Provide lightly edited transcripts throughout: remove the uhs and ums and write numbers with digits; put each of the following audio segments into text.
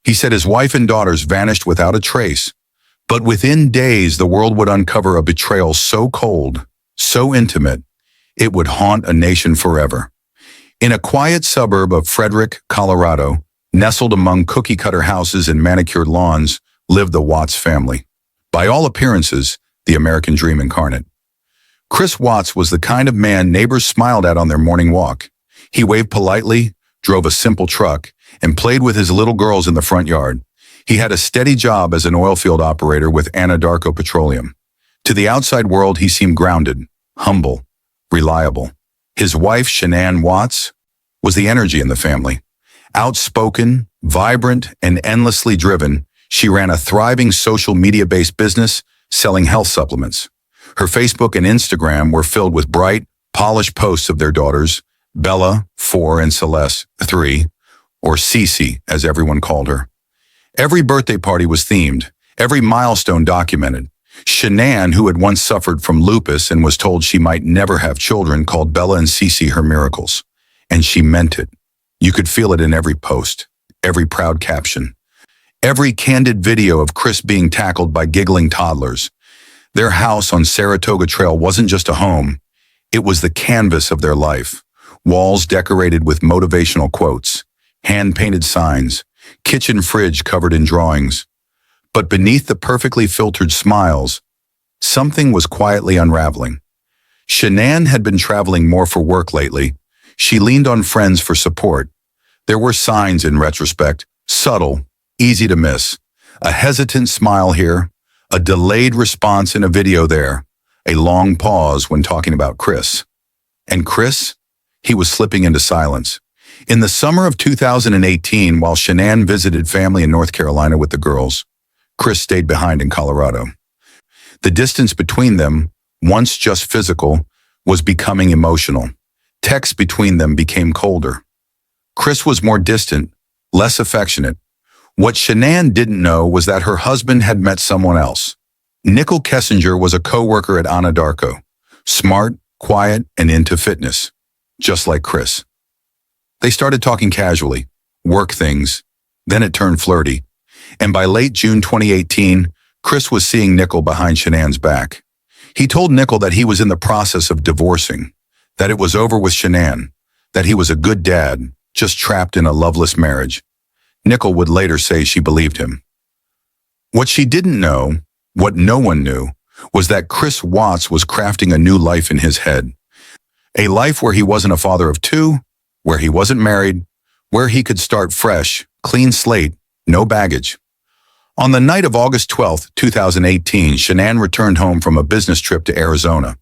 He said his wife and daughters vanished without a trace, but within days the world would uncover a betrayal so cold, so intimate, it would haunt a nation forever. In a quiet suburb of Frederick, Colorado, nestled among cookie-cutter houses and manicured lawns, lived the Watts family. By all appearances, the American dream incarnate. Chris Watts was the kind of man neighbors smiled at on their morning walk. He waved politely, drove a simple truck, and played with his little girls in the front yard. He had a steady job as an oilfield operator with Anadarko Petroleum. To the outside world, he seemed grounded, humble, reliable. His wife, Shan'Ann Watts, was the energy in the family. Outspoken, vibrant, and endlessly driven, she ran a thriving social media-based business selling health supplements. Her Facebook and Instagram were filled with bright, polished posts of their daughters, Bella, 4, and Celeste, 3, or Cece, as everyone called her. Every birthday party was themed, every milestone documented. Shan'Ann, who had once suffered from lupus and was told she might never have children, called Bella and Cece her miracles. And she meant it. You could feel it in every post, every proud caption, every candid video of Chris being tackled by giggling toddlers. Their house on Saratoga Trail wasn't just a home, it was the canvas of their life. Walls decorated with motivational quotes, hand-painted signs, kitchen fridge covered in drawings. But beneath the perfectly filtered smiles, something was quietly unraveling. Shan'Ann had been traveling more for work lately. She leaned on friends for support. There were signs in retrospect, subtle, easy to miss. A hesitant smile here, a delayed response in a video there, a long pause when talking about Chris. And Chris? He was slipping into silence. In the summer of 2018, while Shan'Ann visited family in North Carolina with the girls, Chris stayed behind in Colorado. The distance between them, once just physical, was becoming emotional. Texts between them became colder. Chris was more distant, less affectionate. What Shan'Ann didn't know was that her husband had met someone else. Nickel Kessinger was a co-worker at Anadarko, smart, quiet, and into fitness, just like Chris. They started talking casually, work things, then it turned flirty. And by late June 2018, Chris was seeing Nickel behind Shan'Ann's back. He told Nickel that he was in the process of divorcing, that it was over with Shan'Ann, that he was a good dad, just trapped in a loveless marriage. Nickel would later say she believed him. What she didn't know, what no one knew, was that Chris Watts was crafting a new life in his head. A life where he wasn't a father of two, where he wasn't married, where he could start fresh, clean slate, no baggage. On the night of August 12, 2018, Shan'Ann returned home from a business trip to Arizona.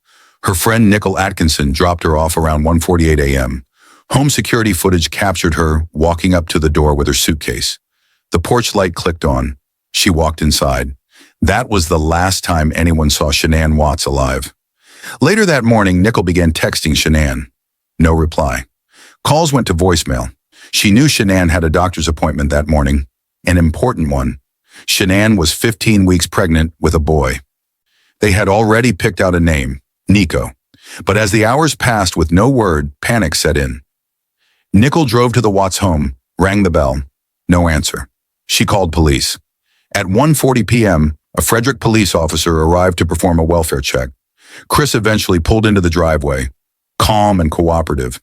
Her friend Nickel Atkinson dropped her off around 1:48 a.m. Home security footage captured her walking up to the door with her suitcase. The porch light clicked on. She walked inside. That was the last time anyone saw Shan'Ann Watts alive. Later that morning, Nickel began texting Shan'Ann. No reply. Calls went to voicemail. She knew Shan'Ann had a doctor's appointment that morning, an important one. Shan'Ann was 15 weeks pregnant with a boy. They had already picked out a name, Nico. But as the hours passed with no word, panic set in. Nickel drove to the Watts home, rang the bell. No answer. She called police. At 1:40 p.m., a Frederick police officer arrived to perform a welfare check. Chris eventually pulled into the driveway, calm and cooperative.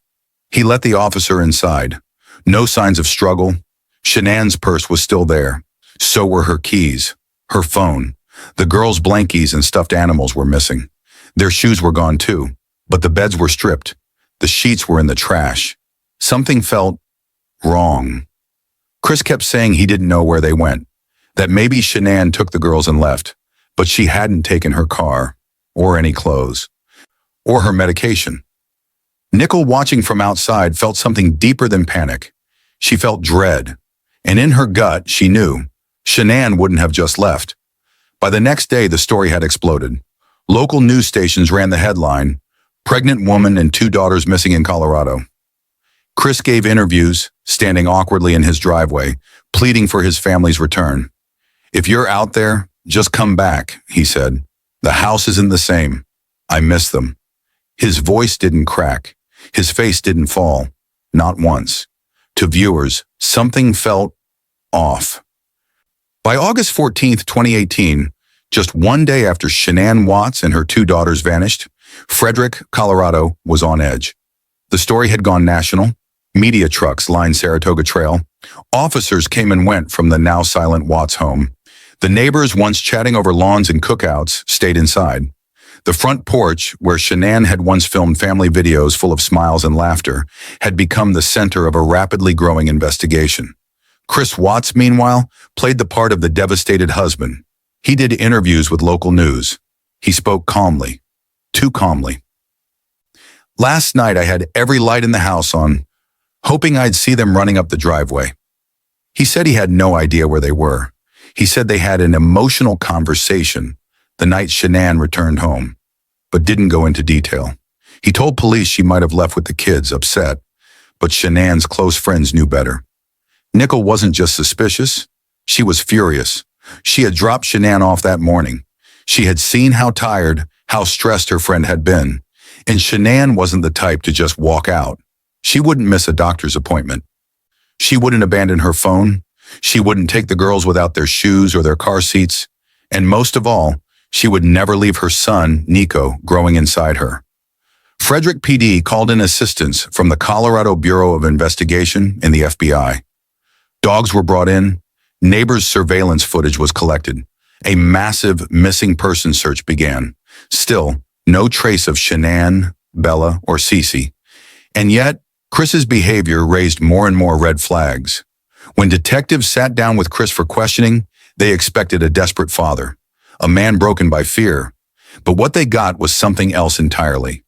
He let the officer inside. No signs of struggle. Shan'Ann's purse was still there. So were her keys, her phone. The girls' blankies and stuffed animals were missing. Their shoes were gone too, but the beds were stripped. The sheets were in the trash. Something felt wrong. Chris kept saying he didn't know where they went, that maybe Shan'Ann took the girls and left, but she hadn't taken her car, or any clothes, or her medication. Nickel, watching from outside, felt something deeper than panic. She felt dread, and in her gut, she knew Shan'Ann wouldn't have just left. By the next day, the story had exploded. Local news stations ran the headline, "Pregnant woman and 2 daughters missing in Colorado." Chris gave interviews, standing awkwardly in his driveway, pleading for his family's return. "If you're out there, just come back," he said. "The house isn't the same. I miss them." His voice didn't crack. His face didn't fall. Not once. To viewers, something felt off. By August 14th, 2018, just one day after Shan'Ann Watts and her two daughters vanished, Frederick, Colorado, was on edge. The story had gone national. Media trucks lined Saratoga Trail. Officers came and went from the now silent Watts home. The neighbors, once chatting over lawns and cookouts, stayed inside. The front porch, where Shan'Ann had once filmed family videos full of smiles and laughter, had become the center of a rapidly growing investigation. Chris Watts, meanwhile, played the part of the devastated husband. He did interviews with local news. He spoke calmly, too calmly. Last night I had every light in the house on, hoping I'd see them running up the driveway. He said he had no idea where they were. He said they had an emotional conversation the night Shan'Ann returned home, but didn't go into detail. He told police she might have left with the kids, upset, but Shan'Ann's close friends knew better. Nicole wasn't just suspicious, she was furious. She had dropped Shan'Ann off that morning. She had seen how tired, how stressed her friend had been, and Shan'Ann wasn't the type to just walk out. She wouldn't miss a doctor's appointment. She wouldn't abandon her phone. She wouldn't take the girls without their shoes or their car seats. And most of all, she would never leave her son, Nico, growing inside her. Frederick PD called in assistance from the Colorado Bureau of Investigation and the FBI. Dogs were brought in. Neighbors' surveillance footage was collected. A massive missing person search began. Still, no trace of Shan'Ann, Bella, or Cece. And yet, Chris's behavior raised more and more red flags. When detectives sat down with Chris for questioning, they expected a desperate father, a man broken by fear. But what they got was something else entirely.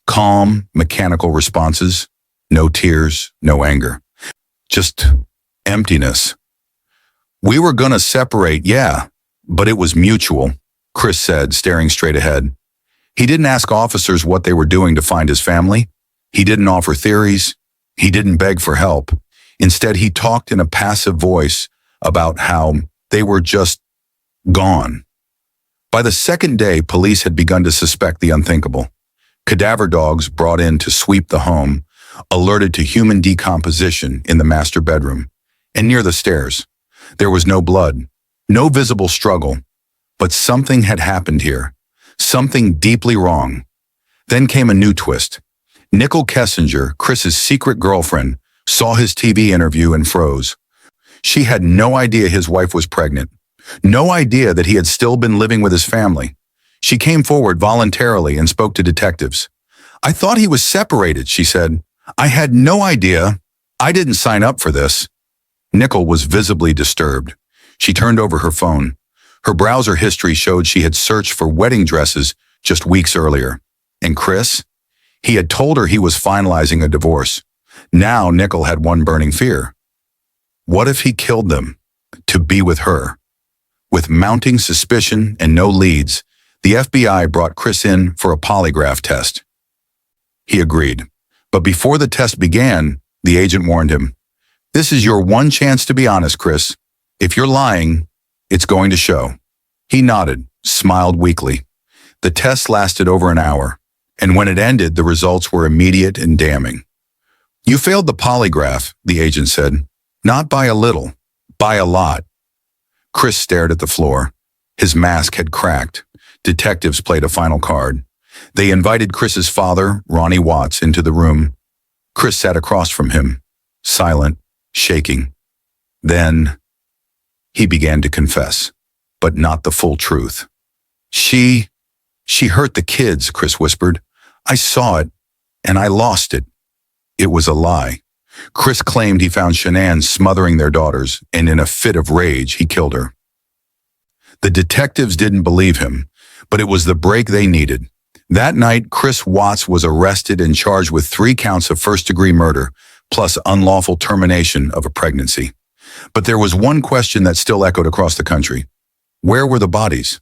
Calm, mechanical responses, no tears, no anger. Just emptiness. "We were gonna separate, yeah, but it was mutual," Chris said, staring straight ahead. He didn't ask officers what they were doing to find his family. He didn't offer theories. He didn't beg for help. Instead, he talked in a passive voice about how they were just gone. By the second day, police had begun to suspect the unthinkable. Cadaver dogs brought in to sweep the home alerted to human decomposition in the master bedroom and near the stairs. There was no blood, no visible struggle, but something had happened here, something deeply wrong. Then came a new twist. Nicole Kessinger, Chris's secret girlfriend, saw his TV interview and froze. She had no idea his wife was pregnant, no idea that he had still been living with his family. She came forward voluntarily and spoke to detectives. "I thought he was separated," she said. "I had no idea. I didn't sign up for this." Nicole was visibly disturbed. She turned over her phone. Her browser history showed she had searched for wedding dresses just weeks earlier. And Chris? He had told her he was finalizing a divorce. Now Nicole had one burning fear. What if he killed them to be with her? With mounting suspicion and no leads, the FBI brought Chris in for a polygraph test. He agreed. But before the test began, the agent warned him, "This is your one chance to be honest, Chris. If you're lying, it's going to show." He nodded, smiled weakly. The test lasted over an hour, and when it ended, the results were immediate and damning. "You failed the polygraph," the agent said. "Not by a little, by a lot." Chris stared at the floor. His mask had cracked. Detectives played a final card. They invited Chris's father, Ronnie Watts, into the room. Chris sat across from him, silent, shaking. Then he began to confess, but not the full truth. She hurt the kids," Chris whispered. "I saw it, and I lost it." It was a lie. Chris claimed he found Shan'Ann smothering their daughters, and in a fit of rage, he killed her. The detectives didn't believe him, but it was the break they needed. That night, Chris Watts was arrested and charged with 3 counts of first-degree murder, plus unlawful termination of a pregnancy. But there was one question that still echoed across the country. Where were the bodies?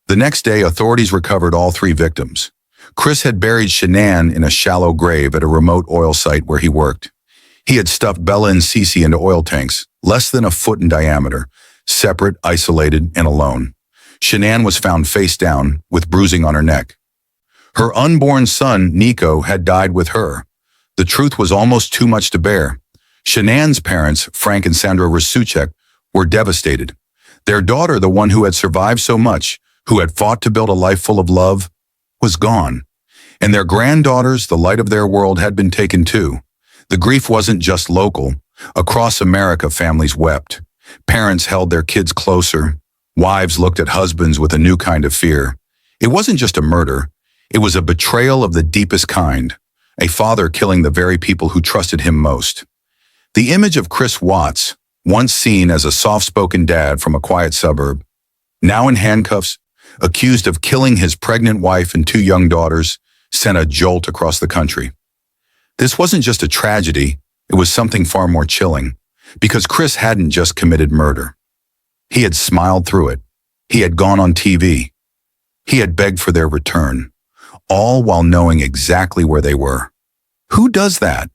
The next day, authorities recovered all 3 victims. Chris had buried Shan'Ann in a shallow grave at a remote oil site where he worked. He had stuffed Bella and Cece into oil tanks, less than a foot in diameter, separate, isolated, and alone. Shan'Ann was found face down, with bruising on her neck. Her unborn son, Nico, had died with her. The truth was almost too much to bear. Shan'Ann's parents, Frank and Sandra Rasuchek, were devastated. Their daughter, the one who had survived so much, who had fought to build a life full of love, was gone. And their granddaughters, the light of their world, had been taken too. The grief wasn't just local. Across America, families wept. Parents held their kids closer. Wives looked at husbands with a new kind of fear. It wasn't just a murder. It was a betrayal of the deepest kind. A father killing the very people who trusted him most. The image of Chris Watts, once seen as a soft-spoken dad from a quiet suburb, now in handcuffs, accused of killing his pregnant wife and 2 young daughters, sent a jolt across the country. This wasn't just a tragedy, it was something far more chilling, because Chris hadn't just committed murder. He had smiled through it. He had gone on TV. He had begged for their return, all while knowing exactly where they were. Who does that?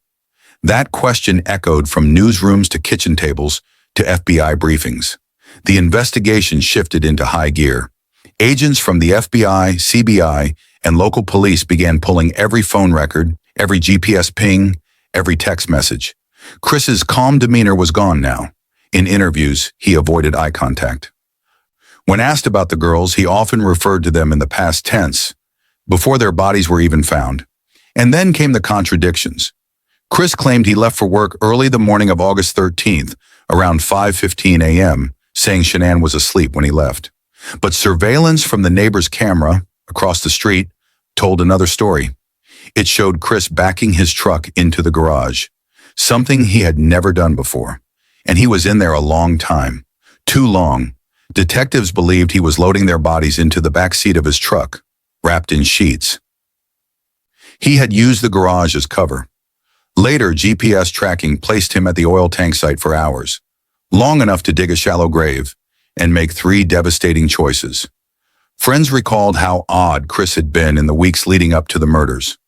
That question echoed from newsrooms to kitchen tables to FBI briefings. The investigation shifted into high gear. Agents from the FBI, CBI, and local police began pulling every phone record, every GPS ping, every text message. Chris's calm demeanor was gone now. In interviews, he avoided eye contact. When asked about the girls, he often referred to them in the past tense, before their bodies were even found. And then came the contradictions. Chris claimed he left for work early the morning of August 13th, around 5:15 a.m., saying Shan'Ann was asleep when he left. But surveillance from the neighbor's camera across the street told another story. It showed Chris backing his truck into the garage, something he had never done before. And he was in there a long time, too long. Detectives believed he was loading their bodies into the back seat of his truck, wrapped in sheets. He had used the garage as cover. Later, GPS tracking placed him at the oil tank site for hours, long enough to dig a shallow grave and make 3 devastating choices. Friends recalled how odd Chris had been in the weeks leading up to the murders.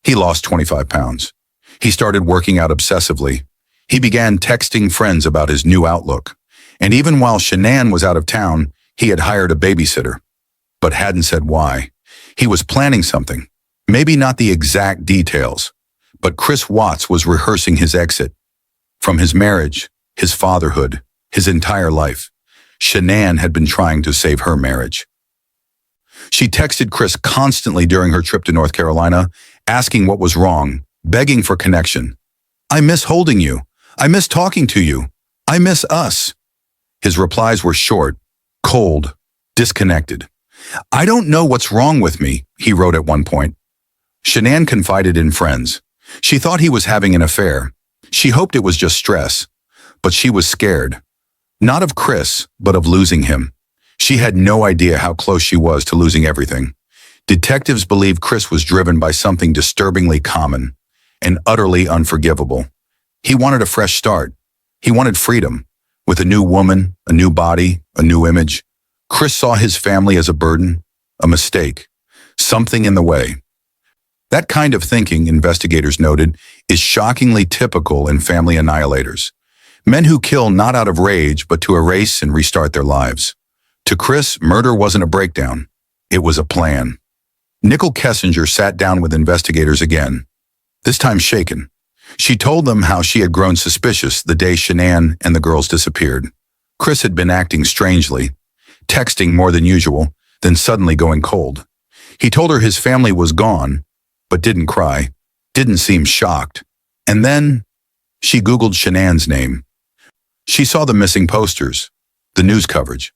He lost 25 pounds. He started working out obsessively. He began texting friends about his new outlook. And even while Shan'Ann was out of town, he had hired a babysitter, but hadn't said why. He was planning something, maybe not the exact details, but Chris Watts was rehearsing his exit. From his marriage, his fatherhood, his entire life, Shan'Ann had been trying to save her marriage. She texted Chris constantly during her trip to North Carolina, asking what was wrong, begging for connection. "I miss holding you. I miss talking to you. I miss us." His replies were short, cold, disconnected. "I don't know what's wrong with me," he wrote at one point. Shan'Ann confided in friends. She thought he was having an affair. She hoped it was just stress, but she was scared. Not of Chris, but of losing him. She had no idea how close she was to losing everything. Detectives believed Chris was driven by something disturbingly common and utterly unforgivable. He wanted a fresh start. He wanted freedom. With a new woman, a new body, a new image. Chris saw his family as a burden, a mistake, something in the way. That kind of thinking, investigators noted, is shockingly typical in family annihilators. Men who kill not out of rage, but to erase and restart their lives. To Chris, murder wasn't a breakdown. It was a plan. Nicole Kessinger sat down with investigators again, this time shaken. She told them how she had grown suspicious the day Shan'Ann and the girls disappeared. Chris had been acting strangely, texting more than usual, then suddenly going cold. He told her his family was gone, but didn't cry, didn't seem shocked. And then she Googled Shan'Ann's name. She saw the missing posters, the news coverage,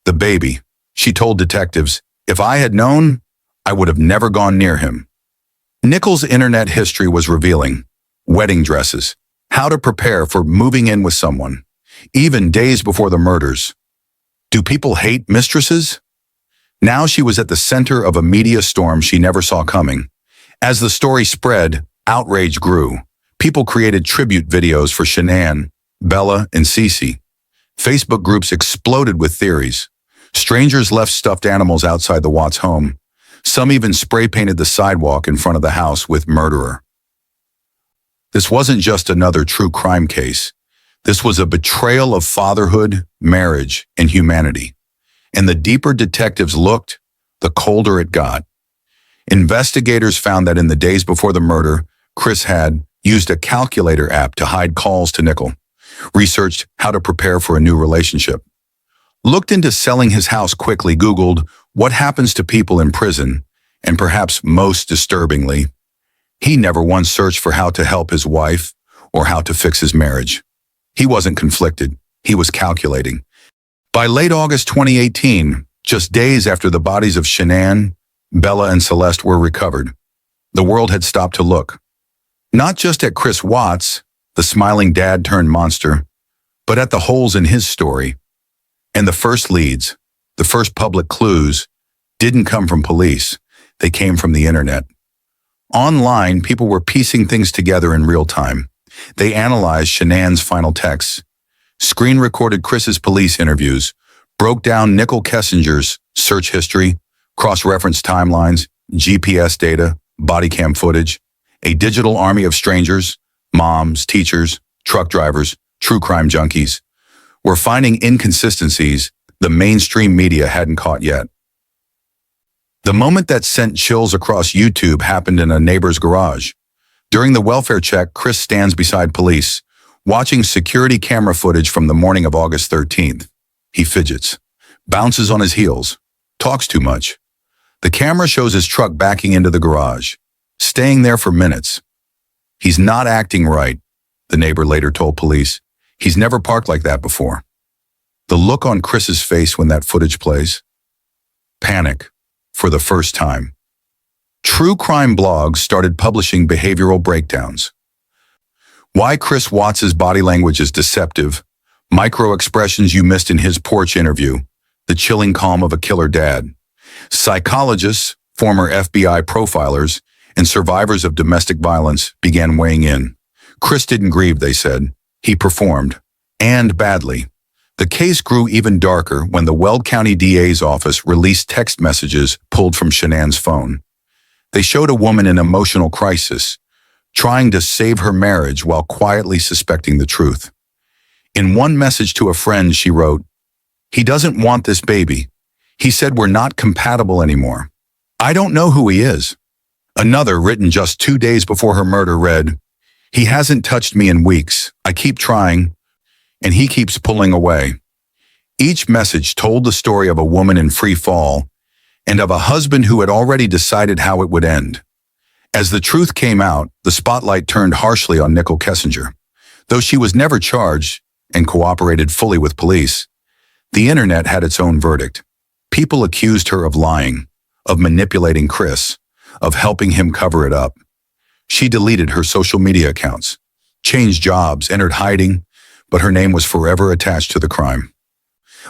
the baby. She told detectives, "If I had known, I would have never gone near him." Nicole's internet history was revealing. Wedding dresses, how to prepare for moving in with someone, even days before the murders. Do people hate mistresses? Now she was at the center of a media storm she never saw coming. As the story spread, outrage grew. People created tribute videos for Shan'Ann, Bella, and Cece. Facebook groups exploded with theories. Strangers left stuffed animals outside the Watts home. Some even spray-painted the sidewalk in front of the house with "murderer." This wasn't just another true crime case. This was a betrayal of fatherhood, marriage, and humanity. And the deeper detectives looked, the colder it got. Investigators found that in the days before the murder, Chris had used a calculator app to hide calls to Nicole, researched how to prepare for a new relationship, looked into selling his house quickly, Googled what happens to people in prison, and perhaps most disturbingly, he never once searched for how to help his wife or how to fix his marriage. He wasn't conflicted. He was calculating. By late August 2018, just days after the bodies of Shan'Ann, Bella, and Celeste were recovered, the world had stopped to look. Not just at Chris Watts, the smiling dad turned monster, but at the holes in his story. And the first leads, the first public clues, didn't come from police. They came from the internet. Online, people were piecing things together in real time. They analyzed Shan'Ann's final texts, screen-recorded Chris's police interviews, broke down Nicole Kessinger's search history, cross-referenced timelines, GPS data, body cam footage, a digital army of strangers, moms, teachers, truck drivers, true crime junkies, were finding inconsistencies the mainstream media hadn't caught yet. The moment that sent chills across YouTube happened in a neighbor's garage. During the welfare check, Chris stands beside police, watching security camera footage from the morning of August 13th. He fidgets, bounces on his heels, talks too much. The camera shows his truck backing into the garage, staying there for minutes. He's not acting right, the neighbor later told police. He's never parked like that before. The look on Chris's face when that footage plays? Panic, for the first time. True crime blogs started publishing behavioral breakdowns. Why Chris Watts' body language is deceptive, micro-expressions you missed in his porch interview, the chilling calm of a killer dad. Psychologists, former FBI profilers, and survivors of domestic violence began weighing in. Chris didn't grieve, they said. He performed, and badly. The case grew even darker when the Weld County DA's office released text messages pulled from Shan'Ann's phone. They showed a woman in emotional crisis, trying to save her marriage while quietly suspecting the truth. In one message to a friend, she wrote, "He doesn't want this baby. He said we're not compatible anymore. I don't know who he is." Another, written just 2 days before her murder, read, "He hasn't touched me in weeks. I keep trying, and he keeps pulling away." Each message told the story of a woman in free fall and of a husband who had already decided how it would end. As the truth came out, the spotlight turned harshly on Nicole Kessinger. Though she was never charged and cooperated fully with police, the internet had its own verdict. People accused her of lying, of manipulating Chris, of helping him cover it up. She deleted her social media accounts, changed jobs, entered hiding, but her name was forever attached to the crime.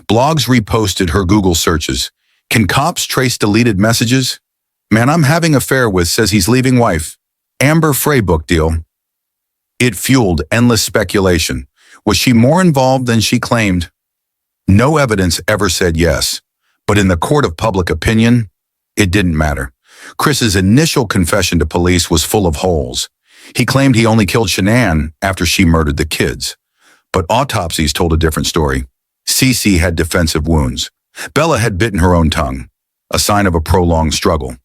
Blogs reposted her Google searches. Can cops trace deleted messages? Man I'm having affair with says he's leaving wife. Amber Frey book deal. It fueled endless speculation. Was she more involved than she claimed? No evidence ever said yes, but in the court of public opinion, it didn't matter. Chris's initial confession to police was full of holes. He claimed he only killed Shan'Ann after she murdered the kids. But autopsies told a different story. Cece had defensive wounds. Bella had bitten her own tongue, a sign of a prolonged struggle.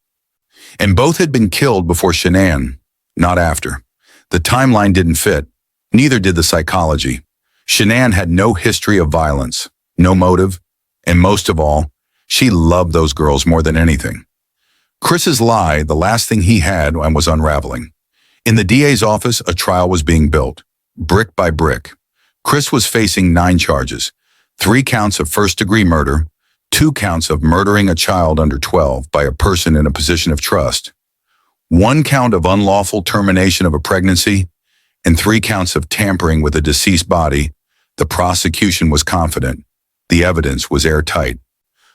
And both had been killed before Shan'Ann, not after. The timeline didn't fit. Neither did the psychology. Shan'Ann had no history of violence, no motive, and most of all, she loved those girls more than anything. Chris's lie, the last thing he had, and was unraveling. In the DA's office, a trial was being built, brick by brick. Chris was facing 9 charges, 3 counts of first-degree murder, 2 counts of murdering a child under 12 by a person in a position of trust, 1 count of unlawful termination of a pregnancy, and 3 counts of tampering with a deceased body. The prosecution was confident. The evidence was airtight.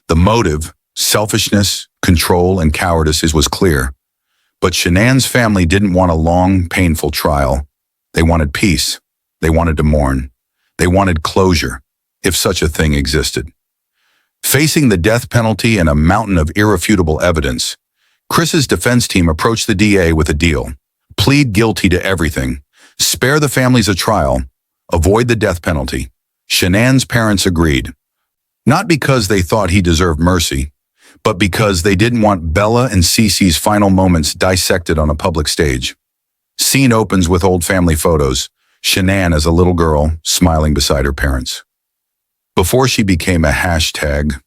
The motive, selfishness, control, and cowardice was clear. But Shan'Ann's family didn't want a long, painful trial. They wanted peace. They wanted to mourn. They wanted closure, if such a thing existed. Facing the death penalty and a mountain of irrefutable evidence, Chris's defense team approached the DA with a deal. Plead guilty to everything. Spare the families a trial. Avoid the death penalty. Shan'Ann's parents agreed. Not because they thought he deserved mercy, but because they didn't want Bella and Cece's final moments dissected on a public stage. Scene opens with old family photos. Shan'Ann as a little girl, smiling beside her parents. before she became a hashtag,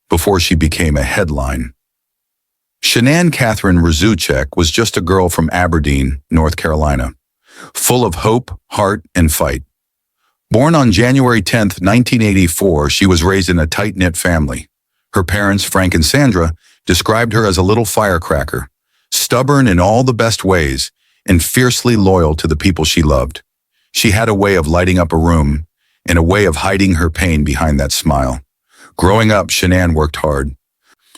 before she became a headline. Shan'Ann Catherine Rzucek was just a girl from Aberdeen, North Carolina, full of hope, heart, and fight. Born on January 10, 1984, she was raised in a tight-knit family. Her parents, Frank and Sandra, described her as a little firecracker, stubborn in all the best ways, and fiercely loyal to the people she loved. She had a way of lighting up a room, and a way of hiding her pain behind that smile. Growing up, Shan'Ann worked hard.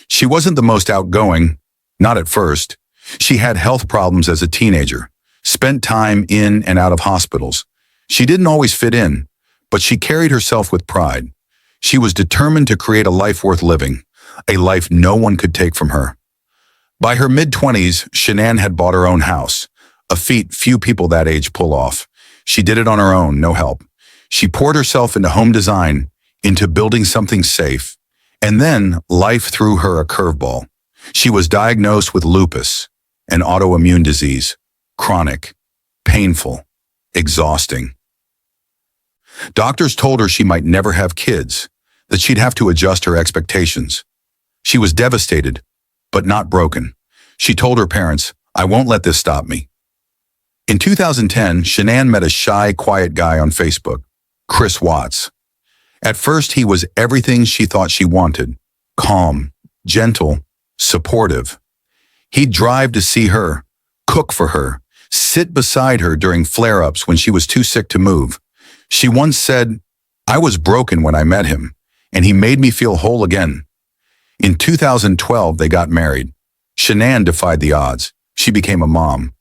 She wasn't the most outgoing, not at first. She had health problems as a teenager, spent time in and out of hospitals. She didn't always fit in, but she carried herself with pride. She was determined to create a life worth living, a life no one could take from her. By her mid-20s, Shan'Ann had bought her own house, a feat few people that age pull off. She did it on her own, no help. She poured herself into home design, into building something safe, and then life threw her a curveball. She was diagnosed with lupus, an autoimmune disease, chronic, painful, exhausting. Doctors told her she might never have kids, that she'd have to adjust her expectations. She was devastated, but not broken. She told her parents, "I won't let this stop me." In 2010, Shan'Ann met a shy, quiet guy on Facebook, Chris Watts. At first, he was everything she thought she wanted: calm, gentle, supportive. He'd drive to see her, cook for her, sit beside her during flare-ups when she was too sick to move. She once said, "I was broken when I met him, and he made me feel whole again." In 2012, they got married. Shan'Ann defied the odds. She became a mom.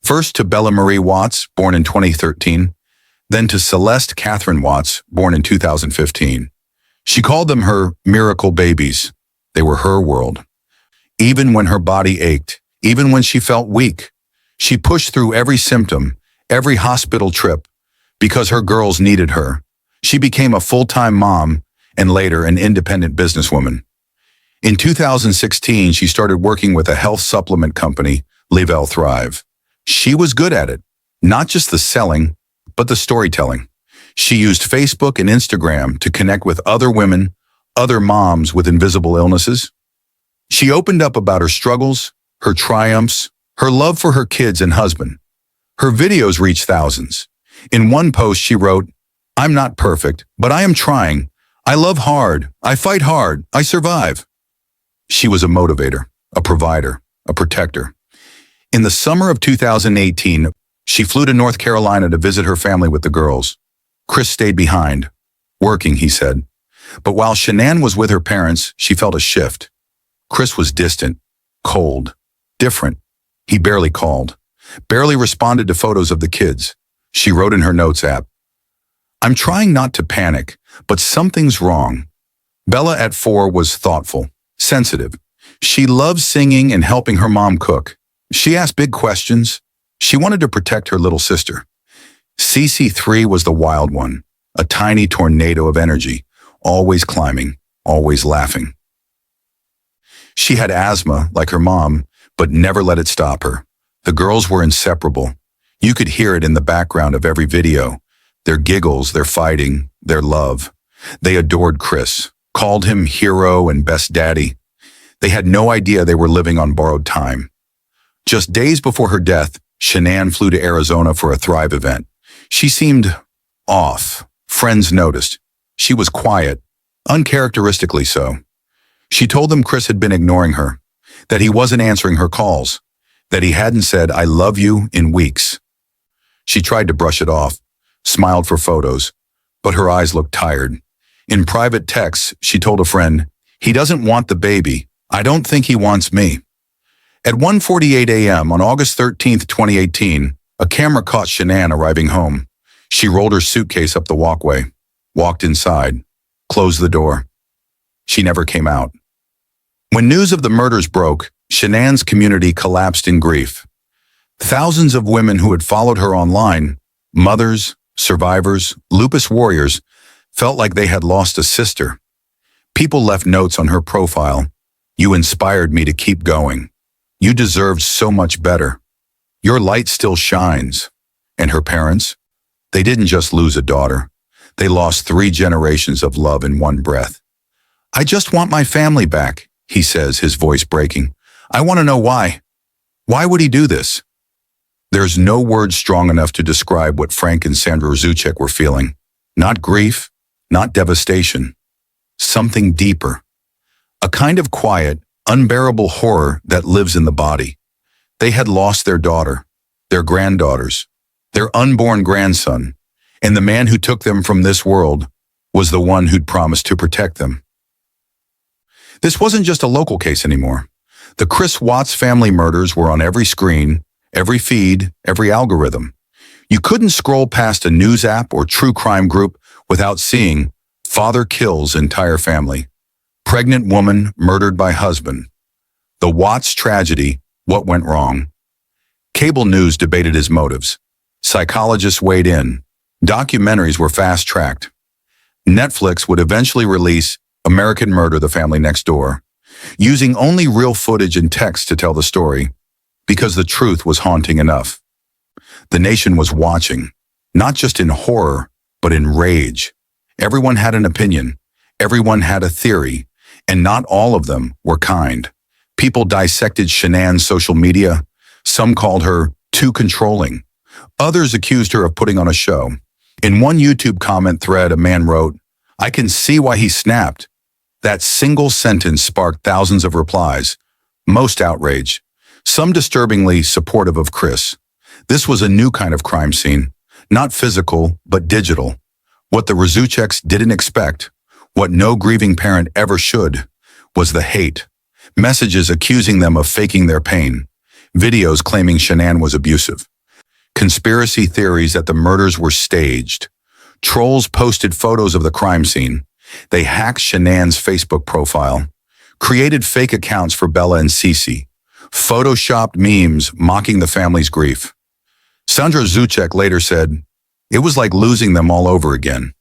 First to Bella Marie Watts, born in 2013, then to Celeste Catherine Watts, born in 2015. She called them her miracle babies. They were her world. Even when her body ached, even when she felt weak, she pushed through every symptom, every hospital trip, because her girls needed her. She became a full-time mom and later an independent businesswoman. In 2016, she started working with a health supplement company, Live Thrive. She was good at it, not just the selling, but the storytelling. She used Facebook and Instagram to connect with other women, other moms with invisible illnesses. She opened up about her struggles, her triumphs, her love for her kids and husband. Her videos reached thousands. In one post, she wrote, "I'm not perfect, but I am trying. I love hard. I fight hard. I survive." She was a motivator, a provider, a protector. In the summer of 2018, she flew to North Carolina to visit her family with the girls. Chris stayed behind, working, he said. But while Shan'Ann was with her parents, she felt a shift. Chris was distant, cold, different. He barely called, barely responded to photos of the kids. She wrote in her notes app, "I'm trying not to panic, but something's wrong." Bella at 4 was thoughtful, sensitive. She loved singing and helping her mom cook. She asked big questions. She wanted to protect her little sister. CC3 was the wild one, a tiny tornado of energy, always climbing, always laughing. She had asthma, like her mom, but never let it stop her. The girls were inseparable. You could hear it in the background of every video. Their giggles, their fighting, their love. They adored Chris, called him hero and best daddy. They had no idea they were living on borrowed time. Just days before her death, Shan'Ann flew to Arizona for a Thrive event. She seemed off. Friends noticed. She was quiet, uncharacteristically so. She told them Chris had been ignoring her, that he wasn't answering her calls, that he hadn't said, "I love you" in weeks. She tried to brush it off, smiled for photos, but her eyes looked tired. In private texts, she told a friend, "He doesn't want the baby. I don't think he wants me." At 1:48 a.m. on August 13, 2018, a camera caught Shan'Ann arriving home. She rolled her suitcase up the walkway, walked inside, closed the door. She never came out. When news of the murders broke, Shan'Ann's community collapsed in grief. Thousands of women who had followed her online, mothers, survivors, lupus warriors, felt like they had lost a sister. People left notes on her profile. "You inspired me to keep going. You deserved so much better. Your light still shines." And her parents? They didn't just lose a daughter. They lost 3 generations of love in one breath. "I just want my family back," he says, his voice breaking. "I want to know why. Why would he do this?" There's no word strong enough to describe what Frank and Sandra Rzucek were feeling. Not grief, not devastation. Something deeper. A kind of quiet, unbearable horror that lives in the body. They had lost their daughter, their granddaughters, their unborn grandson, and the man who took them from this world was the one who'd promised to protect them. This wasn't just a local case anymore. The Chris Watts family murders were on every screen, every feed, every algorithm. You couldn't scroll past a news app or true crime group without seeing father kills entire family. Pregnant woman murdered by husband. The Watts tragedy, what went wrong? Cable news debated his motives. Psychologists weighed in. Documentaries were fast-tracked. Netflix would eventually release American Murder: The Family Next Door, using only real footage and text to tell the story, because the truth was haunting enough. The nation was watching, not just in horror, but in rage. Everyone had an opinion. Everyone had a theory, and not all of them were kind. People dissected Shan'Ann's social media. Some called her too controlling. Others accused her of putting on a show. In one YouTube comment thread, a man wrote, "I can see why he snapped." That single sentence sparked thousands of replies, most outrage, some disturbingly supportive of Chris. This was a new kind of crime scene, not physical, but digital. What the Rzuceks didn't expect, what no grieving parent ever should, was the hate. Messages accusing them of faking their pain. Videos claiming Shan'Ann was abusive. Conspiracy theories that the murders were staged. Trolls posted photos of the crime scene. They hacked Shan'Ann's Facebook profile, created fake accounts for Bella and Cece, photoshopped memes mocking the family's grief. Sandra Rzucek later said, "It was like losing them all over again,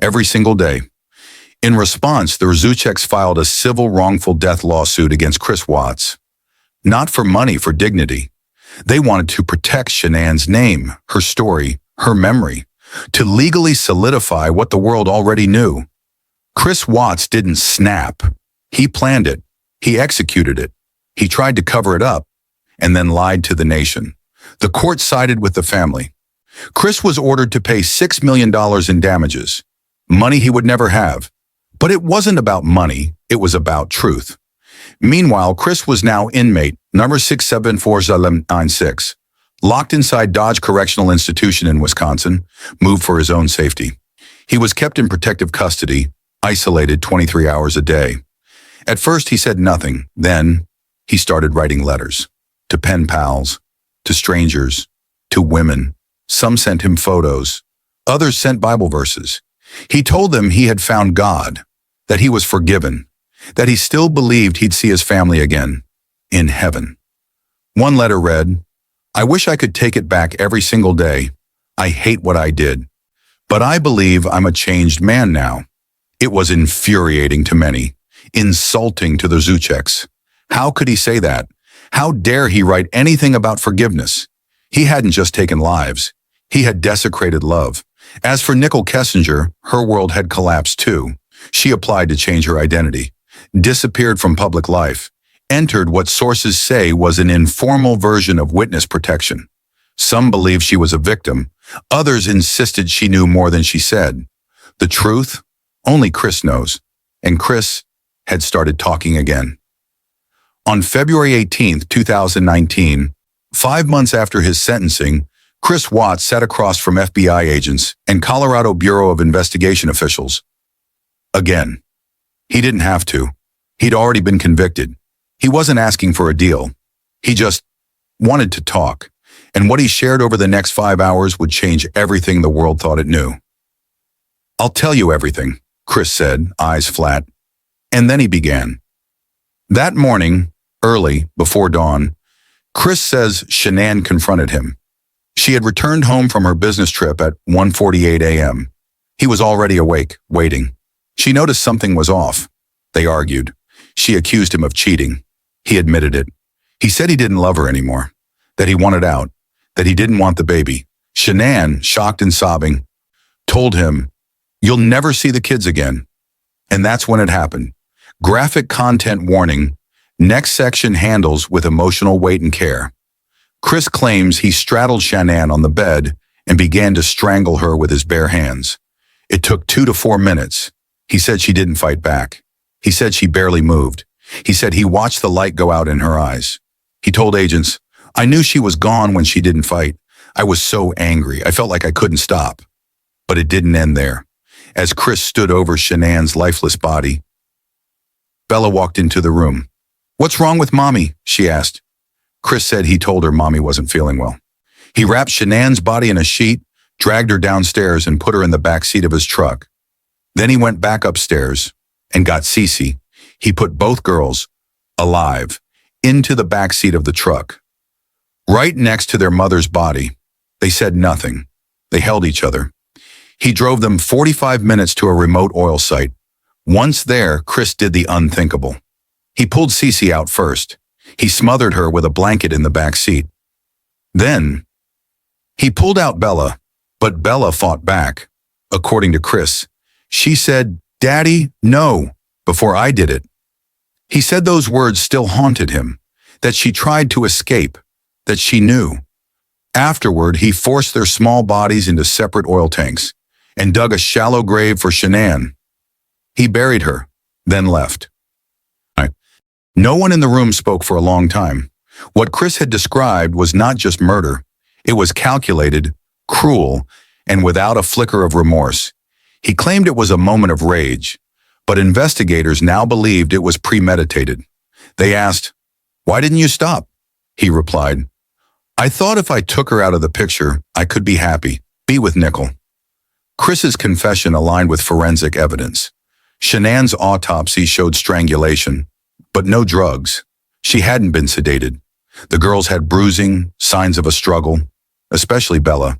every single day." In response, the Rzuceks filed a civil wrongful death lawsuit against Chris Watts. Not for money, for dignity. They wanted to protect Shan'Ann's name, her story, her memory, to legally solidify what the world already knew. Chris Watts didn't snap. He planned it. He executed it. He tried to cover it up and then lied to the nation. The court sided with the family. Chris was ordered to pay $6 million in damages, money he would never have. But it wasn't about money, it was about truth. Meanwhile, Chris was now inmate number 674-96, locked inside Dodge Correctional Institution in Wisconsin, moved for his own safety. He was kept in protective custody, isolated 23 hours a day. At first, he said nothing. Then, he started writing letters. To pen pals, to strangers, to women. Some sent him photos. Others sent Bible verses. He told them he had found God, that he was forgiven, that he still believed he'd see his family again, in heaven. One letter read, "I wish I could take it back every single day. I hate what I did. But I believe I'm a changed man now." It was infuriating to many, insulting to the Rzuceks. How could he say that? How dare he write anything about forgiveness? He hadn't just taken lives. He had desecrated love. As for Nicole Kessinger, her world had collapsed too. She applied to change her identity, disappeared from public life, entered what sources say was an informal version of witness protection. Some believed she was a victim. Others insisted she knew more than she said. The truth? Only Chris knows. And Chris had started talking again. On February 18, 2019, 5 months after his sentencing, Chris Watts sat across from FBI agents and Colorado Bureau of Investigation officials. Again. He didn't have to. He'd already been convicted. He wasn't asking for a deal. He just wanted to talk. And what he shared over the next 5 hours would change everything the world thought it knew. "I'll tell you everything," Chris said, eyes flat. And then he began. That morning, early, before dawn, Chris says Shan'Ann confronted him. She had returned home from her business trip at 1:48 a.m. He was already awake, waiting. She noticed something was off. They argued. She accused him of cheating. He admitted it. He said he didn't love her anymore, that he wanted out, that he didn't want the baby. Shan'Ann, shocked and sobbing, told him, You'll never see the kids again. And that's when it happened. Graphic content warning. Next section handles with emotional weight and care. Chris claims he straddled Shan'Ann on the bed and began to strangle her with his bare hands. It took 2 to 4 minutes. He said she didn't fight back. He said she barely moved. He said he watched the light go out in her eyes. He told agents, "I knew she was gone when she didn't fight. I was so angry. I felt like I couldn't stop." But it didn't end there. As Chris stood over Shan'Ann's lifeless body, Bella walked into the room. "What's wrong with Mommy?" she asked. Chris said he told her Mommy wasn't feeling well. He wrapped Shan'Ann's body in a sheet, dragged her downstairs, and put her in the back seat of his truck. Then he went back upstairs and got Cece. He put both girls, alive, into the back seat of the truck, right next to their mother's body. They said nothing. They held each other. He drove them 45 minutes to a remote oil site. Once there, Chris did the unthinkable. He pulled Cece out first. He smothered her with a blanket in the back seat. Then, he pulled out Bella, but Bella fought back. According to Chris, she said, "Daddy, no," before I did it. He said those words still haunted him, that she tried to escape, that she knew. Afterward, he forced their small bodies into separate oil tanks and dug a shallow grave for Shan'Ann. He buried her, then left. No one in the room spoke for a long time. What Chris had described was not just murder. It was calculated, cruel, and without a flicker of remorse. He claimed it was a moment of rage, but investigators now believed it was premeditated. They asked, "Why didn't you stop?" He replied, "I thought if I took her out of the picture, I could be happy, be with Nickel." Chris's confession aligned with forensic evidence. Shan'Ann's autopsy showed strangulation, but no drugs. She hadn't been sedated. The girls had bruising, signs of a struggle, especially Bella.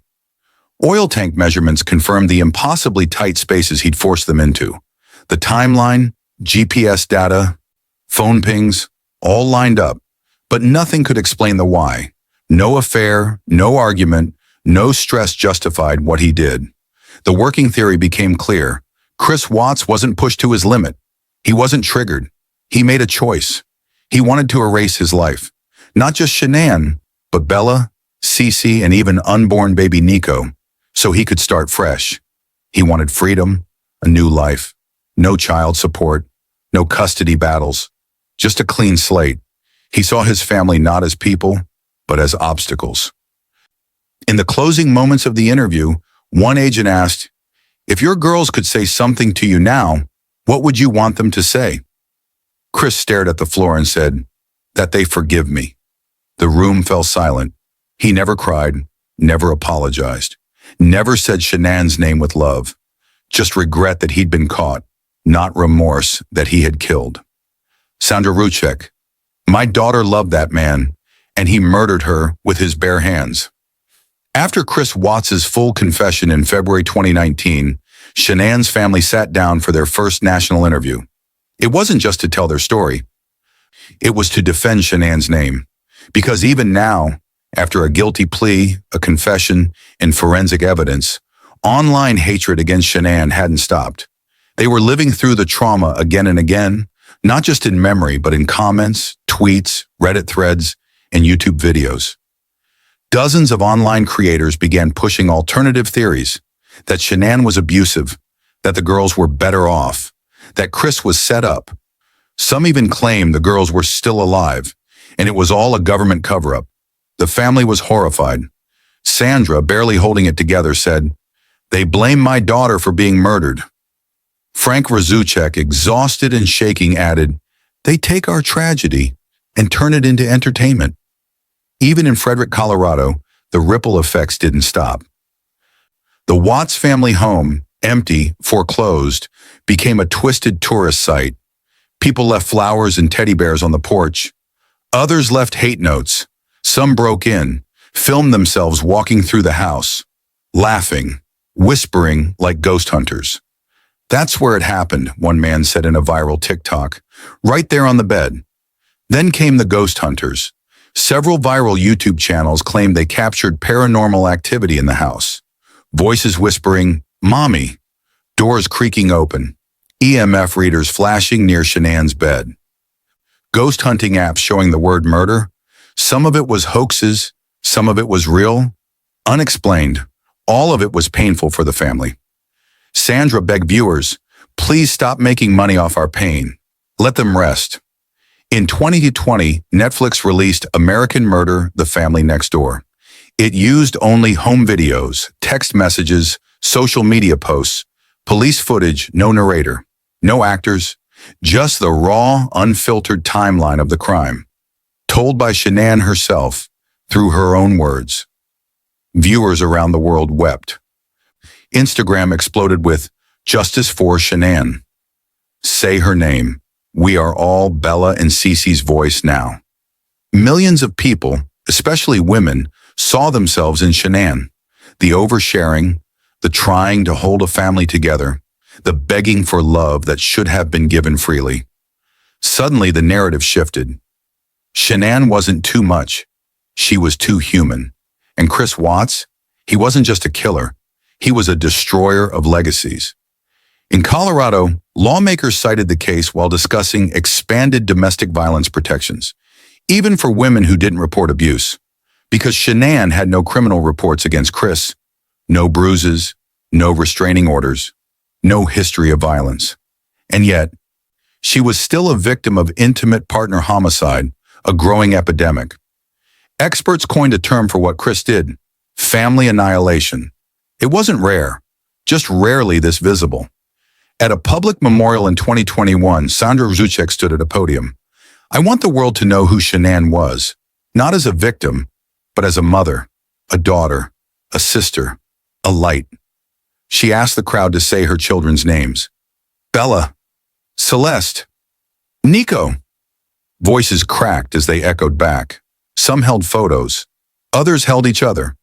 Oil tank measurements confirmed the impossibly tight spaces he'd forced them into. The timeline, GPS data, phone pings, all lined up, but nothing could explain the why. No affair, no argument, no stress justified what he did. The working theory became clear. Chris Watts wasn't pushed to his limit. He wasn't triggered. He made a choice. He wanted to erase his life. Not just Shan'Ann, but Bella, Cece, and even unborn baby Nico, so he could start fresh. He wanted freedom, a new life, no child support, no custody battles, just a clean slate. He saw his family not as people, but as obstacles. In the closing moments of the interview, one agent asked, "If your girls could say something to you now, what would you want them to say?" Chris stared at the floor and said, "That they forgive me." The room fell silent. He never cried, never apologized, never said Shan'Ann's name with love, just regret that he'd been caught, not remorse that he had killed. Sandra Ruchek, "My daughter loved that man, and he murdered her with his bare hands." After Chris Watts's full confession in February 2019, Shan'Ann's family sat down for their first national interview. It wasn't just to tell their story. It was to defend Shan'Ann's name. Because even now, after a guilty plea, a confession, and forensic evidence, online hatred against Shan'Ann hadn't stopped. They were living through the trauma again and again, not just in memory, but in comments, tweets, Reddit threads, and YouTube videos. Dozens of online creators began pushing alternative theories, that Shan'Ann was abusive, that the girls were better off, that Chris was set up. Some even claimed the girls were still alive, and it was all a government cover-up. The family was horrified. Sandra, barely holding it together, said, "They blame my daughter for being murdered." Frank Razuchek, exhausted and shaking, added, "They take our tragedy and turn it into entertainment." Even in Frederick, Colorado, the ripple effects didn't stop. The Watts family home, empty, foreclosed, became a twisted tourist site. People left flowers and teddy bears on the porch. Others left hate notes. Some broke in, filmed themselves walking through the house, laughing, whispering like ghost hunters. "That's where it happened," one man said in a viral TikTok, "right there on the bed." Then came the ghost hunters. Several viral YouTube channels claimed they captured paranormal activity in the house. Voices whispering, "Mommy," Doors creaking open, EMF readers flashing near Shan'Ann's bed. Ghost hunting apps showing the word murder. Some of it was hoaxes, some of it was real, unexplained. All of it was painful for the family. Sandra begged viewers, please stop making money off our pain. Let them rest. In 2020, Netflix released American Murder: The Family Next Door. It used only home videos, text messages, social media posts, police footage, no narrator, no actors, just the raw, unfiltered timeline of the crime, told by Shan'Ann herself through her own words. Viewers around the world wept. Instagram exploded with, "Justice for Shan'Ann. Say her name. We are all Bella and Cece's voice now." Millions of people, especially women, saw themselves in Shan'Ann. The oversharing, the trying to hold a family together, the begging for love that should have been given freely. Suddenly the narrative shifted. Shan'Ann wasn't too much. She was too human. And Chris Watts, he wasn't just a killer. He was a destroyer of legacies. In Colorado, lawmakers cited the case while discussing expanded domestic violence protections, even for women who didn't report abuse. Because Shan'Ann had no criminal reports against Chris, no bruises, no restraining orders, no history of violence. And yet, she was still a victim of intimate partner homicide, a growing epidemic. Experts coined a term for what Chris did: family annihilation. It wasn't rare, just rarely this visible. At a public memorial in 2021, Sandra Rzucek stood at a podium. "I want the world to know who Shan'Ann was, not as a victim, but as a mother, a daughter, a sister, a light." She asked the crowd to say her children's names. Bella, Celeste, Nico. Voices cracked as they echoed back. Some held photos. Others held each other.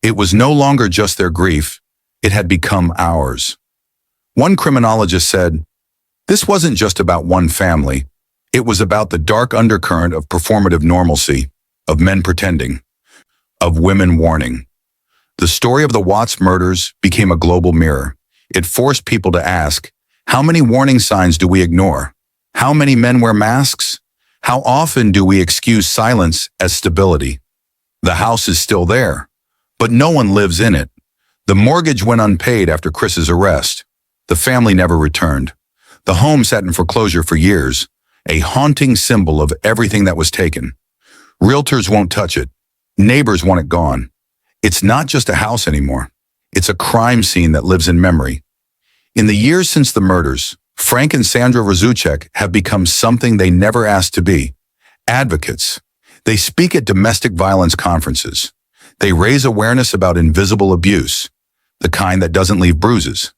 It was no longer just their grief. It had become ours. One criminologist said, "This wasn't just about one family. It was about the dark undercurrent of performative normalcy, of men pretending, of women warning." The story of the Watts murders became a global mirror. It forced people to ask, how many warning signs do we ignore? How many men wear masks? How often do we excuse silence as stability? The house is still there, but no one lives in it. The mortgage went unpaid after Chris's arrest. The family never returned. The home sat in foreclosure for years, a haunting symbol of everything that was taken. Realtors won't touch it. Neighbors want it gone. It's not just a house anymore. It's a crime scene that lives in memory. In the years since the murders, Frank and Sandra Rzucek have become something they never asked to be: advocates. They speak at domestic violence conferences. They raise awareness about invisible abuse, the kind that doesn't leave bruises.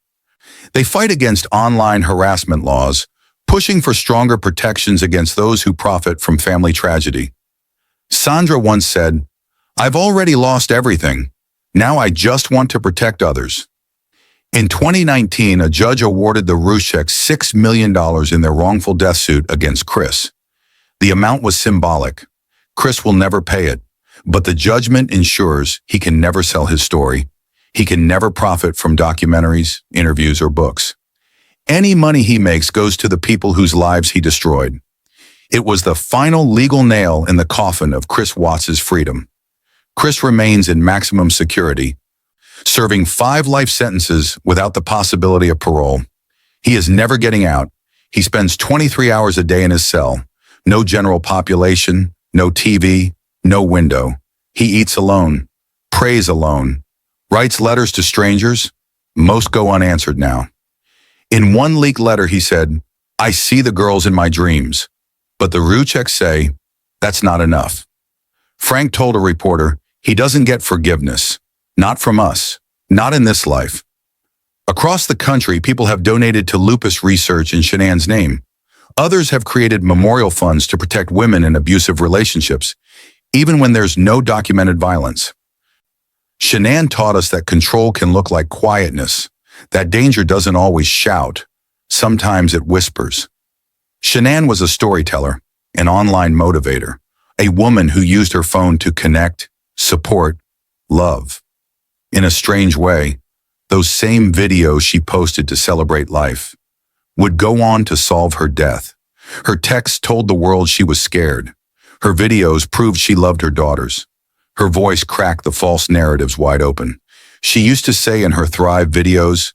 They fight against online harassment laws, pushing for stronger protections against those who profit from family tragedy. Sandra once said, "I've already lost everything. Now I just want to protect others." In 2019, a judge awarded the Rzuceks $6 million in their wrongful death suit against Chris. The amount was symbolic. Chris will never pay it, but the judgment ensures he can never sell his story. He can never profit from documentaries, interviews, or books. Any money he makes goes to the people whose lives he destroyed. It was the final legal nail in the coffin of Chris Watts' freedom. Chris remains in maximum security, serving 5 life sentences without the possibility of parole. He is never getting out. He spends 23 hours a day in his cell. No general population, no TV, no window. He eats alone, prays alone, writes letters to strangers. Most go unanswered now. In one leaked letter, he said, "I see the girls in my dreams." But the Rzuceks say, that's not enough. Frank told a reporter, he doesn't get forgiveness. Not from us. Not in this life. Across the country, people have donated to lupus research in Shan'Ann's name. Others have created memorial funds to protect women in abusive relationships, even when there's no documented violence. Shan'Ann taught us that control can look like quietness, that danger doesn't always shout. Sometimes it whispers. Shan'Ann was a storyteller, an online motivator, a woman who used her phone to connect, support, love. In a strange way, those same videos she posted to celebrate life, would go on to solve her death. Her texts told the world she was scared. Her videos proved she loved her daughters. Her voice cracked the false narratives wide open. She used to say in her Thrive videos,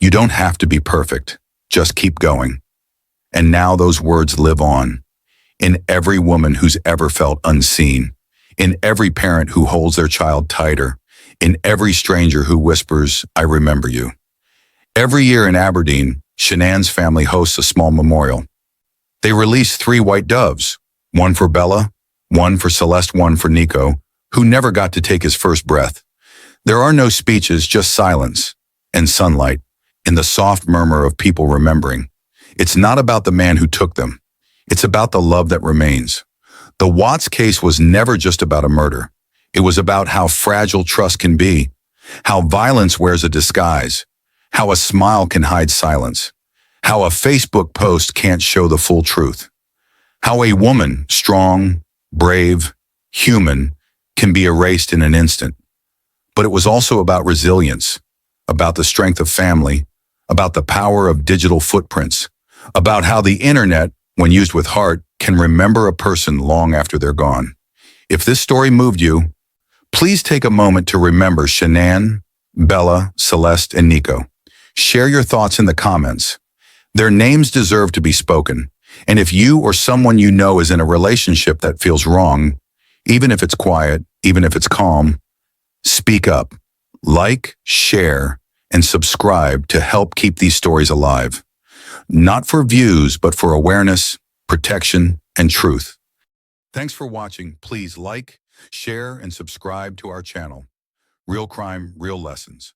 "You don't have to be perfect, just keep going." And now those words live on, in every woman who's ever felt unseen, in every parent who holds their child tighter, in every stranger who whispers, "I remember you." Every year in Aberdeen, Shan'Ann's family hosts a small memorial. They release 3 white doves, one for Bella, one for Celeste, one for Nico, who never got to take his first breath. There are no speeches, just silence and sunlight and the soft murmur of people remembering. It's not about the man who took them. It's about the love that remains. The Watts case was never just about a murder. It was about how fragile trust can be, how violence wears a disguise, how a smile can hide silence, how a Facebook post can't show the full truth, how a woman, strong, brave, human, can be erased in an instant. But it was also about resilience, about the strength of family, about the power of digital footprints, about how the internet, when used with heart, can remember a person long after they're gone. If this story moved you, please take a moment to remember Shan'Ann, Bella, Celeste, and Nico. Share your thoughts in the comments. Their names deserve to be spoken. And if you or someone you know is in a relationship that feels wrong, even if it's quiet, even if it's calm, speak up. Like, share, and subscribe to help keep these stories alive. Not for views, but for awareness, protection, and truth. Thanks for watching. Please like, share, and subscribe to our channel. Real Crime, Real Lessons.